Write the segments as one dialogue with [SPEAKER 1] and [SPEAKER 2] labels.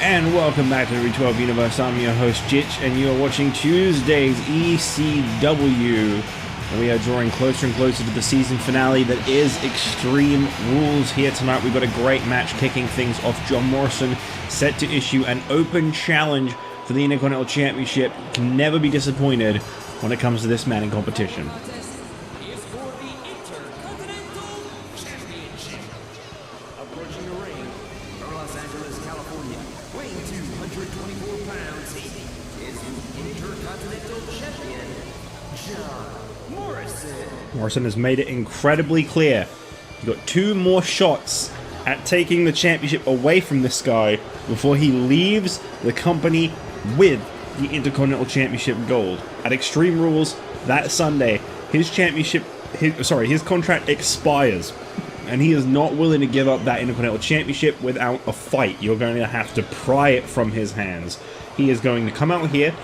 [SPEAKER 1] And welcome back to the Re12 Universe. I'm your host Jitch, and you are watching Tuesday's ECW. And we are drawing closer and closer to the season finale that is Extreme Rules. Here tonight we've got a great match kicking things off. John Morrison set to issue an open challenge for the Intercontinental Championship. Can never be disappointed when it comes to this man in competition.
[SPEAKER 2] Is for the Intercontinental Championship. Approaching the ring from Los Angeles, California, weighing 224 pounds, is the Intercontinental Champion, John Morrison.
[SPEAKER 1] Morrison has made it incredibly clear. You've got two more shots at taking the championship away from this guy before he leaves the company with the Intercontinental Championship gold. At Extreme Rules that Sunday, his contract expires, and he is not willing to give up that Intercontinental Championship without a fight. You're going to have to pry it from his hands. He is going to come out here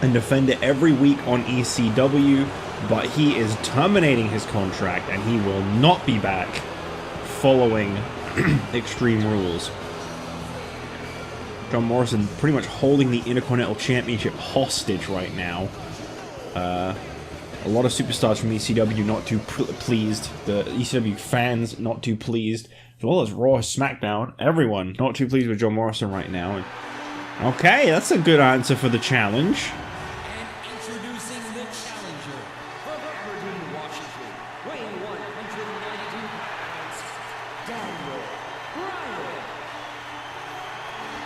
[SPEAKER 1] and defend it every week on ECW, but he is terminating his contract and he will not be back following Extreme Rules. John Morrison pretty much holding the Intercontinental Championship hostage right now. A lot of superstars from ECW not too pleased. The ECW fans not too pleased. As well as Raw, SmackDown. Everyone not too pleased with John Morrison right now. Okay, that's a good answer for the challenge.
[SPEAKER 2] And introducing the challenger from Everton, Washington, weighing 192 pounds, Daniel Bryan.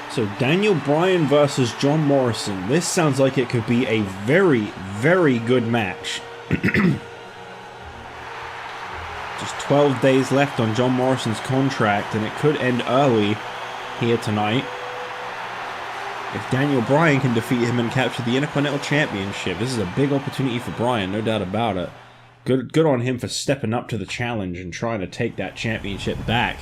[SPEAKER 1] So Daniel Bryan versus John Morrison. This sounds like it could be a very, very good match. Just 12 days left on John Morrison's contract, and it could end early here tonight. If Daniel Bryan can defeat him and capture the Intercontinental Championship, this is a big opportunity for Bryan, no doubt about it. Good on him for stepping up to the challenge and trying to take that championship back.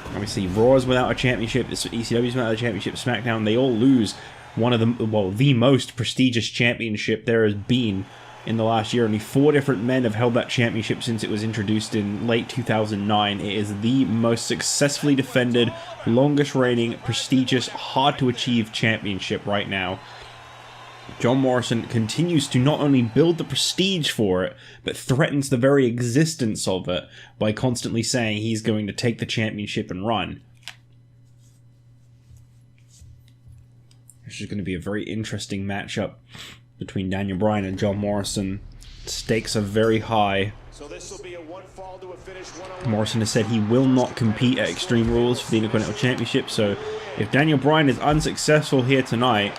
[SPEAKER 1] Obviously, Raw's without a championship, ECW's without a championship, SmackDown, they all lose one of the, well, the most prestigious championship there has been in the last year. Only 4 different men have held that championship since it was introduced in late 2009. It is the most successfully defended, longest reigning, prestigious, hard to achieve championship right now. John Morrison continues to not only build the prestige for it, but threatens the very existence of it by constantly saying he's going to take the championship and run. This is going to be a very interesting matchup between Daniel Bryan and John Morrison. Stakes are very high.
[SPEAKER 3] So this will be a one fall to a finish.
[SPEAKER 1] Morrison has said he will not compete at Extreme Rules for the Intercontinental Championship, so if Daniel Bryan is unsuccessful here tonight,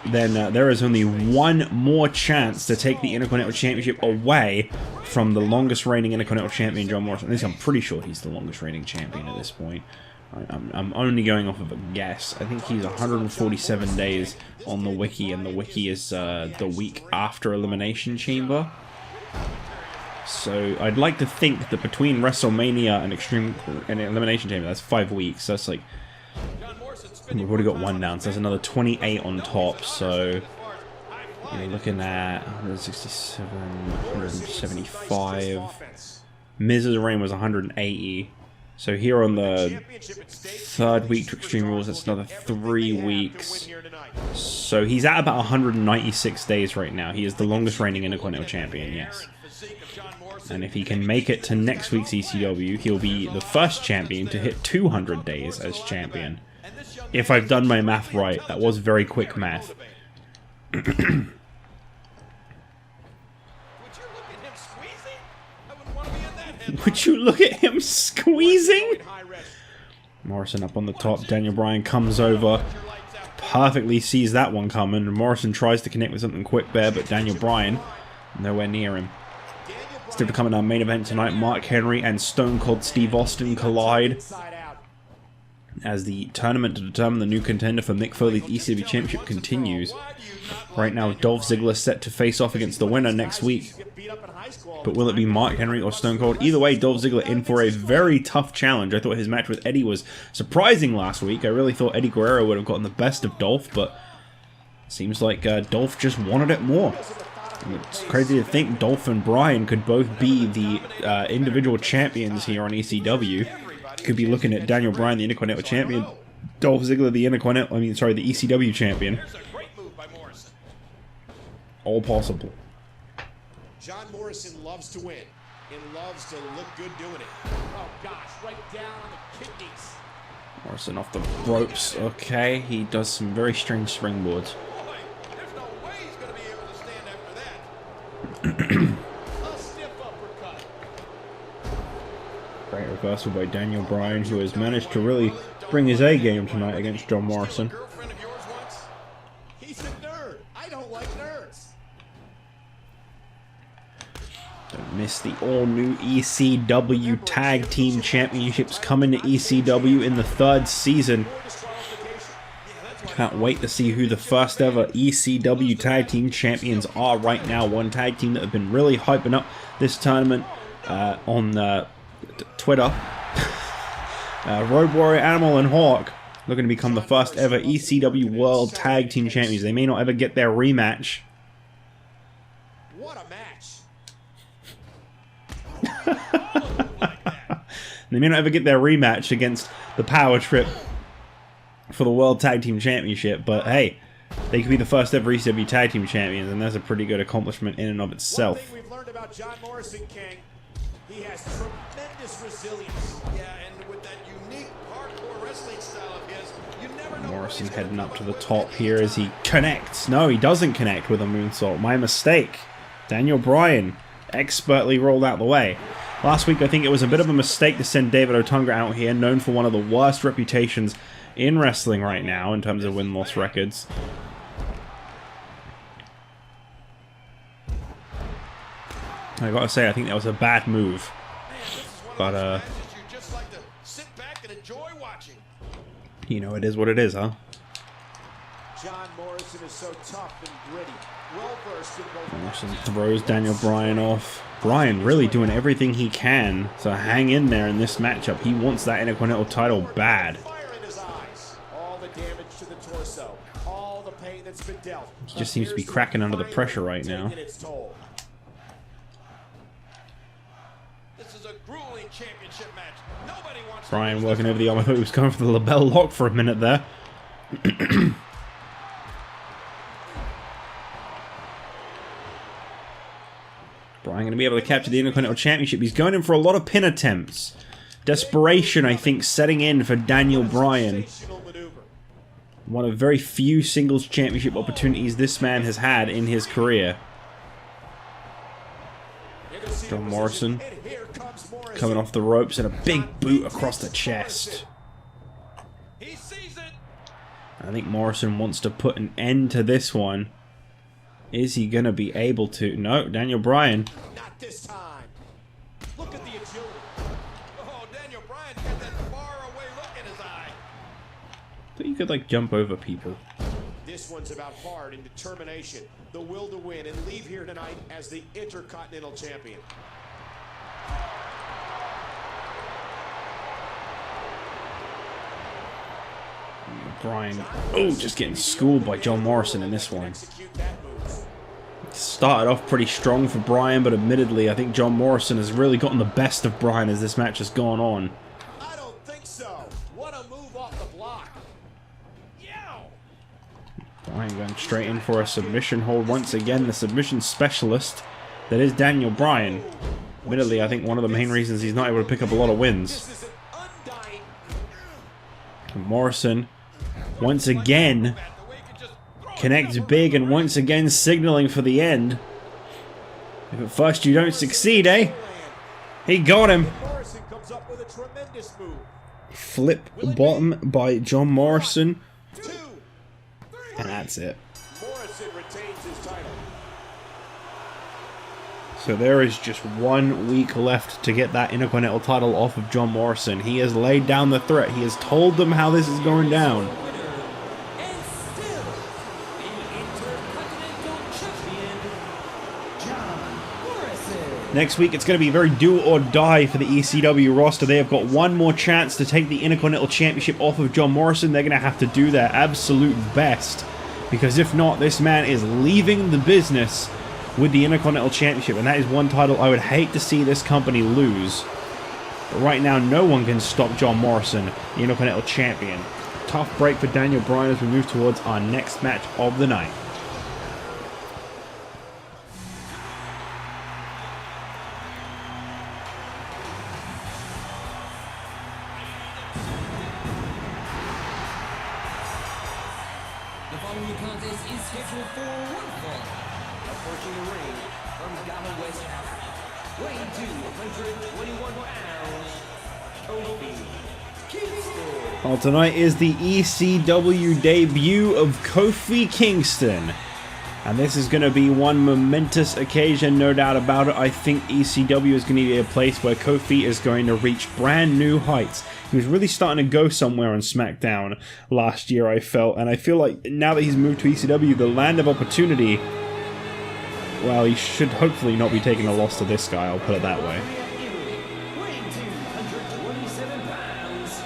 [SPEAKER 1] then there is only one more chance to take the Intercontinental Championship away from the longest reigning Intercontinental Champion, John Morrison. At least I'm pretty sure he's the longest reigning champion at this point. I'm only going off of a guess. I think he's 147 days on the WIKI, and the WIKI is the week after Elimination Chamber. So I'd like to think that between WrestleMania and Elimination Chamber, that's 5 weeks. That's like, we've already got one down, so there's another 28 on top. So you're looking at 167, 175. Miz's reign was 180. So here on the 3rd week to Extreme Rules, that's another 3 weeks. So he's at about 196 days right now. He is the longest reigning Intercontinental Champion, yes. And if he can make it to next week's ECW, he'll be the first champion to hit 200 days as champion. If I've done my math right, that was very quick math. Would you look at him squeezing? Morrison up on the top. Daniel Bryan comes over. Perfectly sees that one coming. Morrison tries to connect with something quick there, but Daniel Bryan nowhere near him. Still to come in our main event tonight, Mark Henry and Stone Cold Steve Austin collide as the tournament to determine the new contender for Mick Foley's ECW Championship continues. Right now, Dolph Ziggler set to face off against the winner next week. But will it be Mark Henry or Stone Cold? Either way, Dolph Ziggler in for a very tough challenge. I thought his match with Eddie was surprising last week. I really thought Eddie Guerrero would have gotten the best of Dolph, but it seems like Dolph just wanted it more. And it's crazy to think Dolph and Bryan could both be the individual champions here on ECW. Could be looking at Daniel Bryan, the Intercontinental Champion, Dolph Ziggler, the Intercontinental, the ECW champion.
[SPEAKER 3] Here's a great move by Morrison.
[SPEAKER 1] All possible.
[SPEAKER 3] John Morrison loves to win and loves to look good doing it.
[SPEAKER 2] Oh gosh, right down on the kidneys.
[SPEAKER 1] Morrison off the ropes. Okay, he does some very strange springboards.
[SPEAKER 3] Boy, there's no way he's going to be able to stand after that.
[SPEAKER 2] A stiff uppercut.
[SPEAKER 1] Great reversal by Daniel Bryan, who has managed to really bring his A game tonight against John Morrison.
[SPEAKER 3] Girlfriend of yours once? He's a nerd. I don't like nerds.
[SPEAKER 1] Don't miss the all-new ECW Tag Team Championships coming to ECW in the 3rd season. Can't wait to see who the first ever ECW Tag Team Champions are right now. One tag team that have been really hyping up this tournament on Twitter. Road Warrior, Animal, and Hawk looking to become the first ever ECW World Tag Team Champions. They may not ever get their rematch.
[SPEAKER 3] What a match.
[SPEAKER 1] They may not ever get their rematch against the Power Trip for the World Tag Team Championship, but hey, they could be the first ever ECW Tag Team Champions, and that's a pretty good accomplishment in and of itself.
[SPEAKER 3] One thing we've learned about John Morrison, King, he has tremendous resilience. Yeah, and with that unique hardcore wrestling style of his, you never know.
[SPEAKER 1] Morrison heading up to the top here as he connects. No, he doesn't connect with a moonsault. My mistake. Daniel Bryan expertly rolled out the way. Last week, I think it was a bit of a mistake to send David Otunga out here, known for one of the worst reputations in wrestling right now in terms of win-loss records. I gotta say, I think that was a bad move. But, you know, it is what it is, huh?
[SPEAKER 3] John Morrison is so tough and gritty. Well versed in both.
[SPEAKER 1] Morrison throws Daniel Bryan off. Bryan really doing everything he can to hang in there in this matchup. He wants that Intercontinental title bad.
[SPEAKER 3] Fire in his eyes. All the damage to the torso. All the pain that's been dealt.
[SPEAKER 1] He just seems to be cracking under the pressure right now.
[SPEAKER 3] This is a grueling championship match. Nobody wants
[SPEAKER 1] Bryan working over the arm. I thought he was going for the lapel lock for a minute there. Bryan going to be able to capture the Intercontinental Championship. He's going in for a lot of pin attempts. Desperation, I think, setting in for Daniel Bryan. One of very few singles championship opportunities this man has had in his career. John Morrison coming off the ropes and a big boot across the chest. I think Morrison wants to put an end to this one. Is he going to be able to? No, Daniel Bryan.
[SPEAKER 3] Not this time. Look at the agility. Oh, Daniel Bryan got that far away look in his eye.
[SPEAKER 1] But you could, like, jump over people.
[SPEAKER 3] This one's about heart and determination, the will to win, and leave here tonight as the Intercontinental Champion.
[SPEAKER 1] Bryan, oh, just getting schooled by John Morrison in this one. Started off pretty strong for Bryan, but admittedly, I think John Morrison has really gotten the best of Bryan as this match has gone on.
[SPEAKER 3] I don't think so. What a move off the block. Yow!
[SPEAKER 1] Bryan going straight in for a submission hold once again. The submission specialist that is Daniel Bryan. Admittedly, I think one of the main reasons he's not able to pick up a lot of wins. Morrison once again connects big and once again signaling for the end. If at first you don't succeed, eh? He got him. Flip bottom by John Morrison. And that's it. So there is just 1 week left to get that Intercontinental title off of John Morrison. He has laid down the threat. He has told them how this is going down. Next week, it's going to be very do or die for the ECW roster. They have got one more chance to take the Intercontinental Championship off of John Morrison. They're going to have to do their absolute best. Because if not, this man is leaving the business with the Intercontinental Championship. And that is one title I would hate to see this company lose. But right now, no one can stop John Morrison, the Intercontinental Champion. tough break for Daniel Bryan as we move towards our next match of the night.
[SPEAKER 4] The following contest is scheduled for one fall. Approaching the ring from Ghana, West Africa, weighing 221 pounds, Kofi Kingston.
[SPEAKER 1] Well, tonight is the ECW debut of Kofi Kingston. And this is going to be one momentous occasion, no doubt about it. I think ECW is going to be a place where Kofi is going to reach brand new heights. He was really starting to go somewhere on SmackDown last year, I felt. And I feel like now that he's moved to ECW, the land of opportunity, well, he should hopefully not be taking a loss to this guy, I'll put it that way.
[SPEAKER 4] Weighing 227 pounds,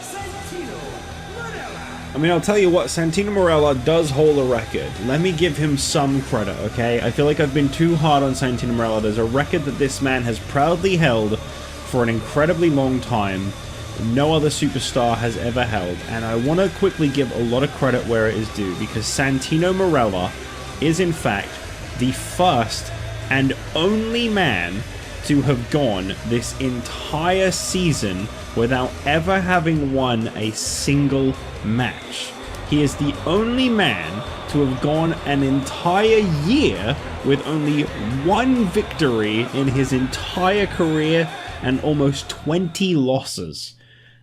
[SPEAKER 4] Santino Marella.
[SPEAKER 1] I mean, I'll tell you what, Santino Marella does hold a record. Let me give him some credit, okay? I feel like I've been too hard on Santino Marella. There's a record that this man has proudly held for an incredibly long time. No other superstar has ever held. And I want to quickly give a lot of credit where it is due, because Santino Marella is, in fact, the first and only man to have gone this entire season without ever having won a single match. He is the only man to have gone an entire year with only one victory in his entire career and almost 20 losses.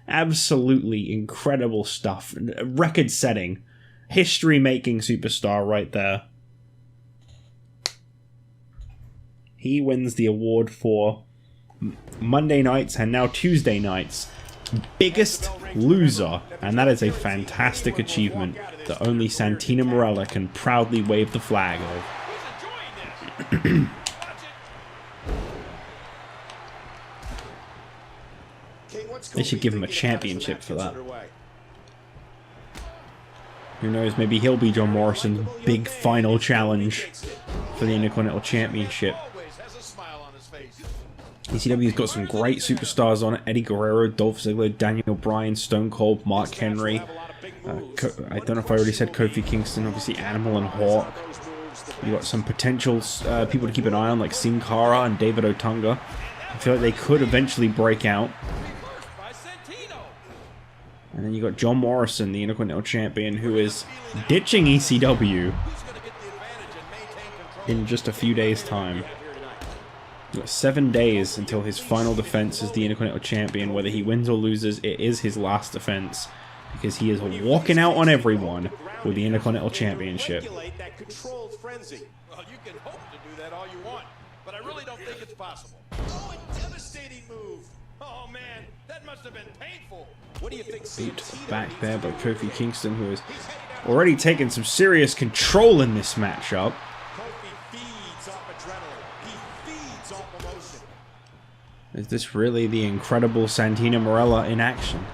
[SPEAKER 1] Absolutely incredible stuff. Record-setting, history-making superstar right there. He wins the award for Monday nights and now Tuesday nights biggest loser, and that is a fantastic achievement that only Santino Marella can proudly wave the flag of. They should give him a championship for that. Who knows, maybe he'll be John Morrison's big final challenge for the Intercontinental Championship. ECW's got some great superstars on it. Eddie Guerrero, Dolph Ziggler, Daniel Bryan, Stone Cold, Mark Henry. I don't know if I already said Kofi Kingston, obviously Animal and Hawk. You got some potential people to keep an eye on like Sin Cara and David Otunga. I feel like they could eventually break out. And then you got John Morrison, the Intercontinental Champion, who is ditching ECW in just a few days' time. You've got 7 days until his final defense as the Intercontinental Champion. Whether he wins or loses, it is his last defense, because he is walking out on everyone with the Intercontinental Championship.
[SPEAKER 3] Well, you can hope to do that all you want, but I really don't think it's possible. Oh, a devastating move. Oh man, that must have been painful. What do you think?
[SPEAKER 1] Beat to the back there by Kofi Kingston, who has already taken some serious control in this matchup.
[SPEAKER 3] Kofi feeds off adrenaline. He feeds off emotion.
[SPEAKER 1] Is this really the incredible Santino Marella in action?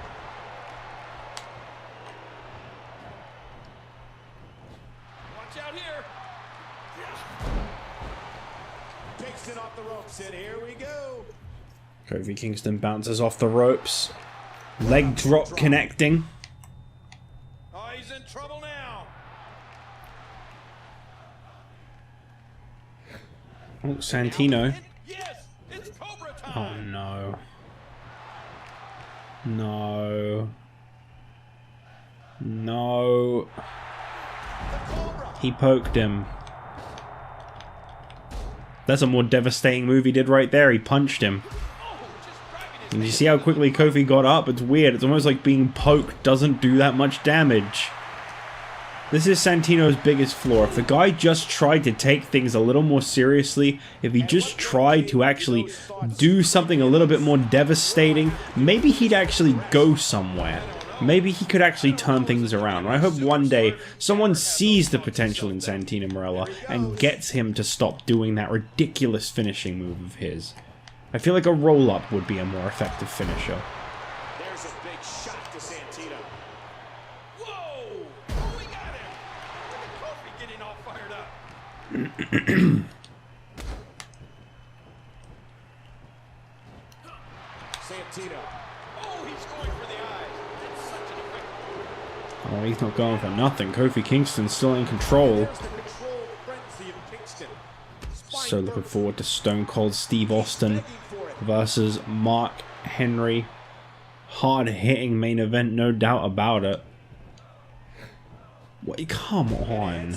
[SPEAKER 3] Watch out here. Kingston off the ropes, and here we go.
[SPEAKER 1] Kofi Kingston bounces off the ropes. Leg drop connecting.
[SPEAKER 3] Oh, he's in trouble now.
[SPEAKER 1] Oh, Santino.
[SPEAKER 3] Yes, it's Cobra time.
[SPEAKER 1] Oh no. No. No. He poked him. That's a more devastating move he did right there. He punched him. And you see how quickly Kofi got up? It's weird. It's almost like being poked doesn't do that much damage. This is Santino's biggest flaw. If the guy just tried to take things a little more seriously, if he just tried to actually do something a little bit more devastating, maybe he'd actually go somewhere. Maybe he could actually turn things around. I hope one day someone sees the potential in Santino Marella and gets him to stop doing that ridiculous finishing move of his. I feel like a roll-up would be a more effective finisher.
[SPEAKER 3] There's a big shot to Santino. Whoa! Oh, we got him! Look at Kofi getting all fired up. Santino. Oh, he's going for the eyes. That's such an effective move.
[SPEAKER 1] Oh, he's not going for nothing. Kofi Kingston still in control. So looking forward to Stone Cold Steve Austin versus Mark Henry. Hard-hitting main event, no doubt about it. Wait, come on.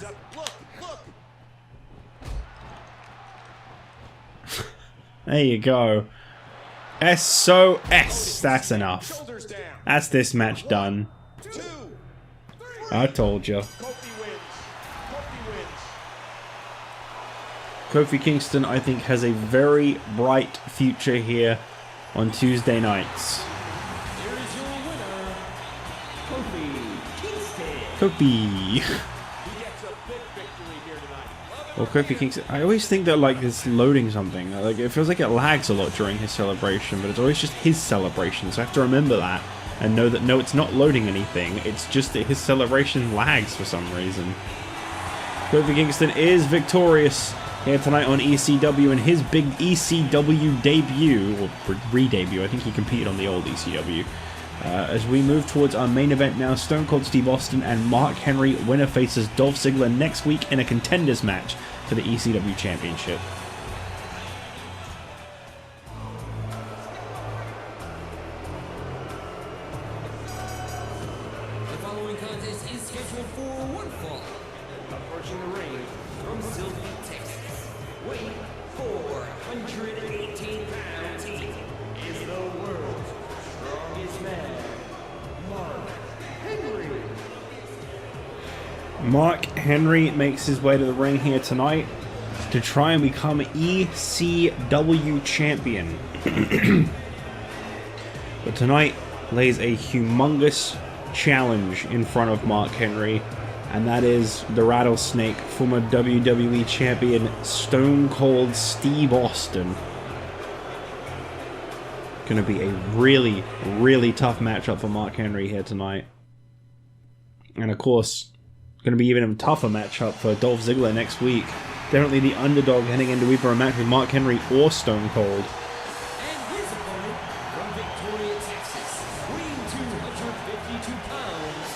[SPEAKER 1] There you go. SOS. That's enough. That's this match done. I told you. Kofi Kingston, I think, has a very bright future here on Tuesday nights.
[SPEAKER 4] Here is your winner, Kofi Kingston.
[SPEAKER 1] Kofi. Well, Kofi Kingston, I always think that like it's loading something. Like it feels like it lags a lot during his celebration, but it's always just his celebration. So I have to remember that and know that no, it's not loading anything. It's just that his celebration lags for some reason. Kofi Kingston is victorious here tonight on ECW in his big ECW debut, or re-debut. I think he competed on the old ECW. As we move towards our main event now, Stone Cold Steve Austin and Mark Henry, winner faces Dolph Ziggler next week in a contenders match for the ECW Championship.
[SPEAKER 4] The following contest is scheduled for one fall. Approaching the ring from Sylvia, Texas. Weight 418 pounds. Is the world's strongest man, Mark Henry.
[SPEAKER 1] Mark Henry makes his way to the ring here tonight to try and become ECW champion. But tonight lays a humongous challenge in front of Mark Henry, and that is the Rattlesnake, former WWE champion Stone Cold Steve Austin. Going to be a really, really tough matchup for Mark Henry here tonight. And of course, going to be even a tougher matchup for Dolph Ziggler next week. Definitely the underdog heading into either a match with Mark Henry or Stone Cold.
[SPEAKER 4] And his opponent from Victoria, Texas, weighing 252 pounds,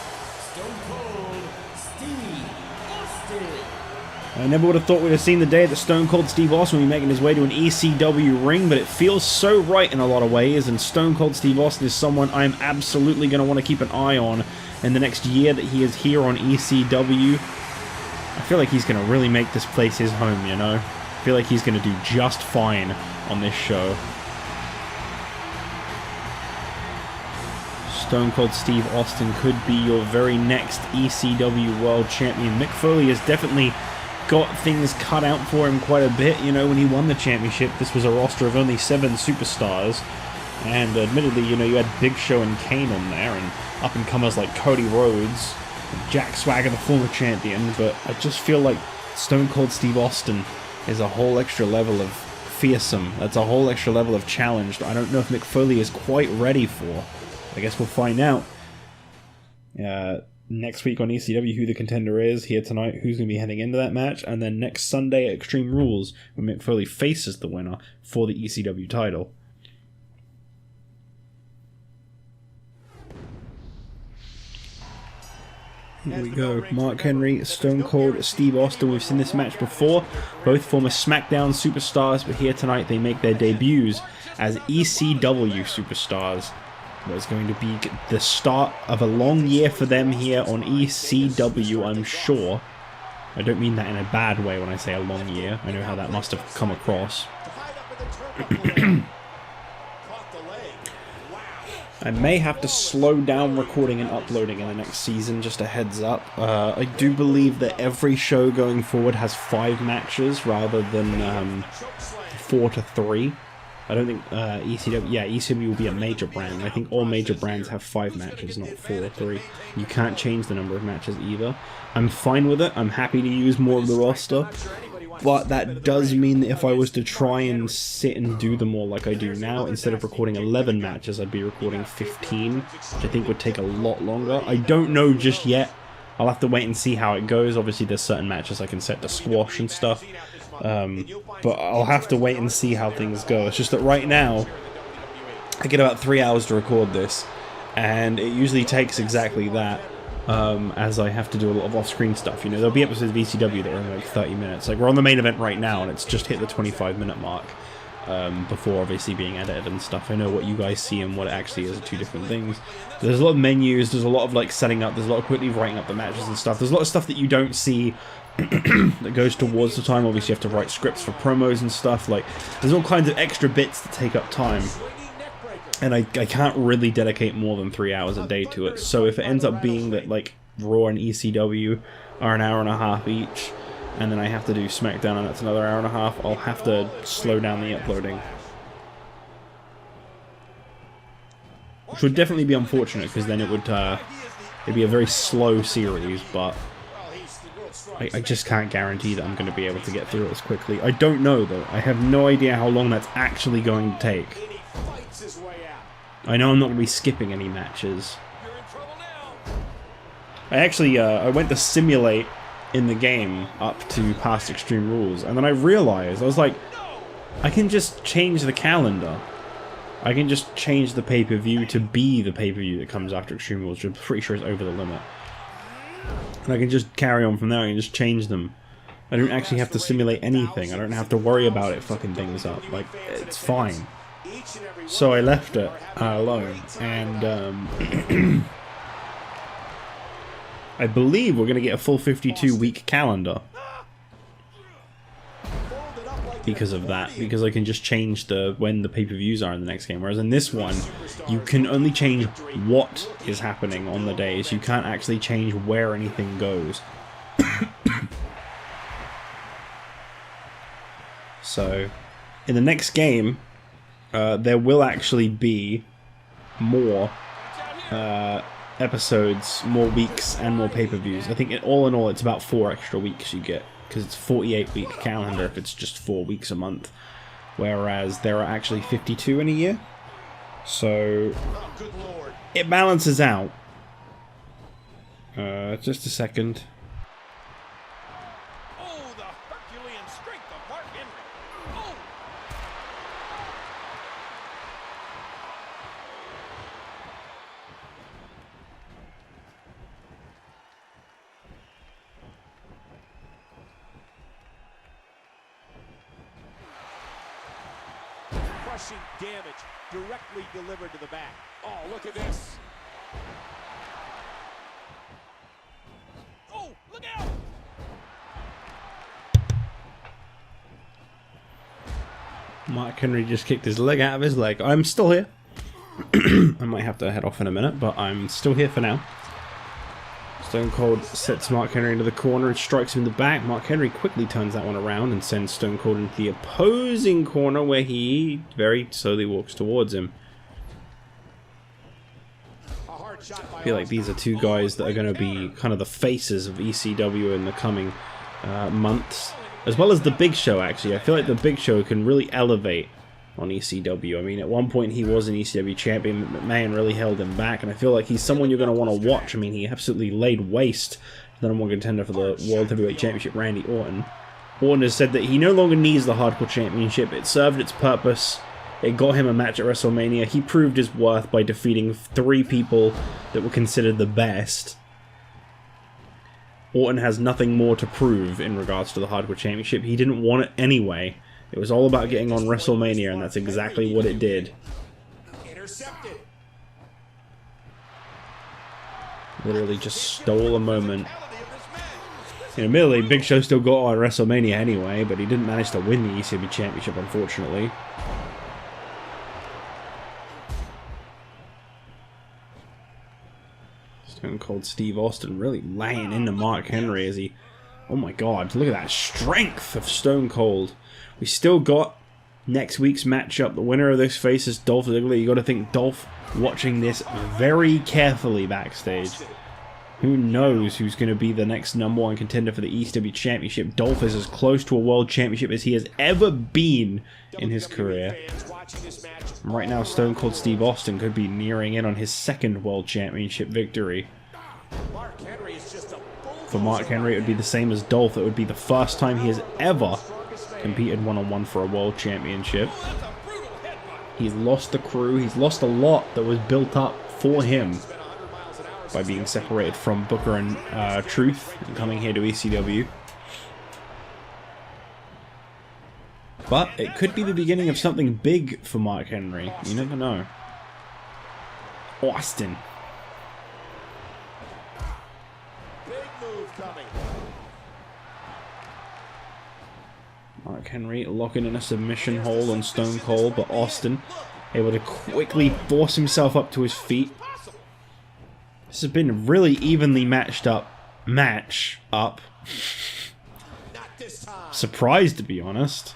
[SPEAKER 4] Stone Cold Steve Austin.
[SPEAKER 1] I never would have thought we'd have seen the day that Stone Cold Steve Austin would be making his way to an ECW ring, but it feels so right in a lot of ways, and Stone Cold Steve Austin is someone I'm absolutely going to want to keep an eye on in the next year that he is here on ECW. I feel like he's going to really make this place his home, you know? I feel like he's going to do just fine on this show. Stone Cold Steve Austin could be your very next ECW World Champion. Mick Foley has definitely got things cut out for him quite a bit. You know, when he won the championship, this was a roster of only 7 superstars. And admittedly, you know, you had Big Show and Kane on there, and up-and-comers like Cody Rhodes, Jack Swagger, the former champion. But I just feel like Stone Cold Steve Austin is a whole extra level of fearsome. That's a whole extra level of challenge that I don't know if Mick Foley is quite ready for. I guess we'll find out next week on ECW who the contender is. Here tonight, who's going to be heading into that match. And then next Sunday at Extreme Rules, when Mick Foley faces the winner for the ECW title. Here we go. Mark Henry, Stone Cold, Steve Austin. We've seen this match before. Both former SmackDown superstars, but here tonight they make their debuts as ECW superstars. There's going to be the start of a long year for them here on ECW, I'm sure. I don't mean that in a bad way when I say a long year. I know how that must have come across. I may have to slow down recording and uploading in the next season, just a heads up. I do believe that every show going forward has 5 matches rather than 4 to 3. I don't think ECW will be a major brand. I think all major brands have 5 matches, not 4 or 3. You can't change the number of matches either. I'm fine with it. I'm happy to use more of the roster. But that does mean that if I was to try and sit and do them all like I do now, instead of recording 11 matches, I'd be recording 15, which I think would take a lot longer. I don't know just yet. I'll have to wait and see how it goes. Obviously, there's certain matches I can set to squash and stuff. But I'll have to wait and see how things go. It's just that right now, I get about 3 hours to record this, and it usually takes exactly that. as I have to do a lot of off-screen stuff. You know, there'll be episodes of ECW that are only like 30 minutes. Like, we're on the main event right now, and it's just hit the 25-minute mark, before obviously being edited and stuff. I know what you guys see and what it actually is are two different things. There's a lot of menus, there's a lot of like setting up, there's a lot of quickly writing up the matches and stuff. There's a lot of stuff that you don't see that goes towards the time. Obviously you have to write scripts for promos and stuff. Like, there's all kinds of extra bits that take up time, and I can't really dedicate more than 3 hours a day to it. So if it ends up being that like Raw and ECW are an hour and a half each, and then I have to do SmackDown and that's another hour and a half, I'll have to slow down the uploading. Which would definitely be unfortunate, because then it would it'd be a very slow series, but I just can't guarantee that I'm going to be able to get through it as quickly. I don't know, though. I have no idea how long that's actually going to take. I know I'm not going to be skipping any matches. I actually, I went to simulate in the game up to past Extreme Rules, and then I realized, I was like, I can just change the calendar. I can just change the pay-per-view to be the pay-per-view that comes after Extreme Rules, which I'm pretty sure is over the limit. And I can just carry on from there, I can just change them. I don't actually have to simulate anything, I don't have to worry about it fucking things up, like, it's fine. So I left it alone, and I believe we're going to get a full 52-week calendar because of that, because I can just change when the pay-per-views are in the next game, whereas in this one you can only change what is happening on the days. You can't actually change where anything goes. So in the next game there will actually be more episodes, more weeks, and more pay-per-views. I think all in all it's about 4 extra weeks you get, because it's a 48-week calendar if it's just 4 weeks a month, whereas there are actually 52 in a year. So it balances out. Just a second.
[SPEAKER 3] Oh, the Herculean strength of Mark Henry. Oh! Crushing damage directly delivered to the back. Oh, look at this. Oh, look out!
[SPEAKER 1] Mark Henry just kicked his leg out of his leg. I'm still here. I might have to head off in a minute, but I'm still here for now. Stone Cold sets Mark Henry into the corner and strikes him in the back. Mark Henry quickly turns that one around and sends Stone Cold into the opposing corner, where he very slowly walks towards him. I feel like these are two guys that are going to be kind of the faces of ECW in the coming months, as well as the Big Show. Actually, I feel like the Big Show can really elevate on ECW. I mean, at one point he was an ECW champion, McMahon really held him back, and I feel like he's someone you're going to want to watch. I mean, he absolutely laid waste to the number one contender for the World Heavyweight Championship, Randy Orton. Orton has said that he no longer needs the Hardcore Championship. It served its purpose. It got him a match at WrestleMania. He proved his worth by defeating 3 people that were considered the best. Orton has nothing more to prove in regards to the Hardcore Championship. He didn't want it anyway. It was all about getting on WrestleMania, and that's exactly what it did.
[SPEAKER 3] Intercepted.
[SPEAKER 1] Literally just stole a moment. Admittedly, Big Show still got on WrestleMania anyway, but he didn't manage to win the ECW Championship, unfortunately. Stone Cold Steve Austin really laying into Mark Henry as he... Oh my god, look at that strength of Stone Cold. We still got next week's matchup. The winner of this faces Dolph Ziggler. You got to think Dolph watching this very carefully backstage. Who knows who's going to be the next number one contender for the ECW Championship. Dolph is as close to a World Championship as he has ever been in his career. Right now, Stone Cold Steve Austin could be nearing in on his 2nd World Championship victory. For Mark Henry, it would be the same as Dolph. It would be the first time he has ever competed one-on-one for a World Championship. He's lost the crew. He's lost a lot that was built up for him. by being separated from Booker and Truth and coming here to ECW. But it could be the beginning of something big for Mark Henry. You never know. Austin.
[SPEAKER 3] Big move coming.
[SPEAKER 1] Mark Henry locking in a submission hold on Stone Cold, but Austin able to quickly force himself up to his feet. This has been a really evenly matched up match.
[SPEAKER 3] Not this time.
[SPEAKER 1] Surprised, to be honest.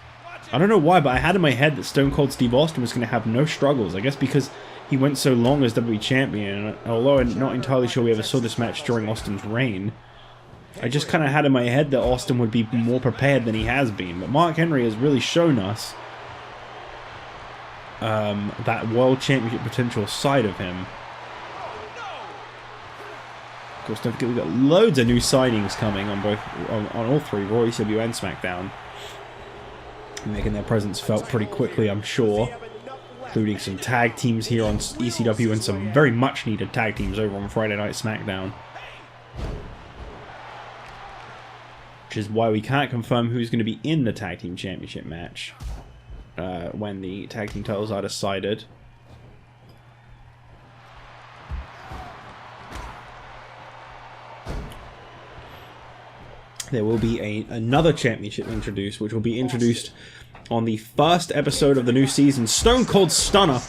[SPEAKER 1] I don't know why, but I had in my head that Stone Cold Steve Austin was going to have no struggles. I guess because he went so long as WWE Champion, and although I'm not entirely sure we ever saw this match during Austin's reign, I just kind of had in my head that Austin would be more prepared than he has been. But Mark Henry has really shown us that World Championship potential side of him. Of course, don't forget we've got loads of new signings coming on all three, Raw, ECW, and SmackDown. Making their presence felt pretty quickly, I'm sure. Including some tag teams here on ECW and some very much needed tag teams over on Friday Night SmackDown. Which is why we can't confirm who's going to be in the Tag Team Championship match when the tag team titles are decided. There will be another championship introduced, which will be introduced on the first episode of the new season, Stone Cold Stunner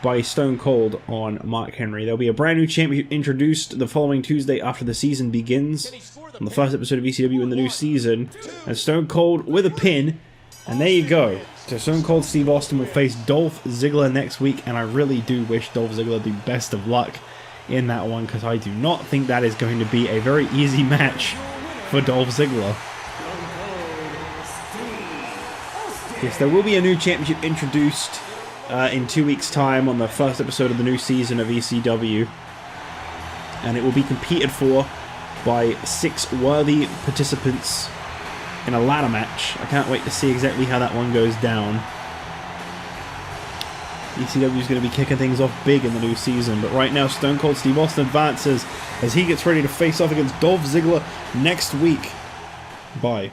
[SPEAKER 1] by Stone Cold on Mark Henry. There'll be a brand new championship introduced the following Tuesday after the season begins, on the first episode of ECW in the new season, and Stone Cold with a pin, and there you go. So Stone Cold Steve Austin will face Dolph Ziggler next week, and I really do wish Dolph Ziggler the best of luck in that one, because I do not think that is going to be a very easy match for Dolph Ziggler. Yes, there will be a new championship introduced in 2 weeks' time on the first episode of the new season of ECW, and it will be competed for by 6 worthy participants in a ladder match. I can't wait to see exactly how that one goes down. ECW is going to be kicking things off big in the new season, but right now Stone Cold Steve Austin advances as he gets ready to face off against Dolph Ziggler next week. Bye.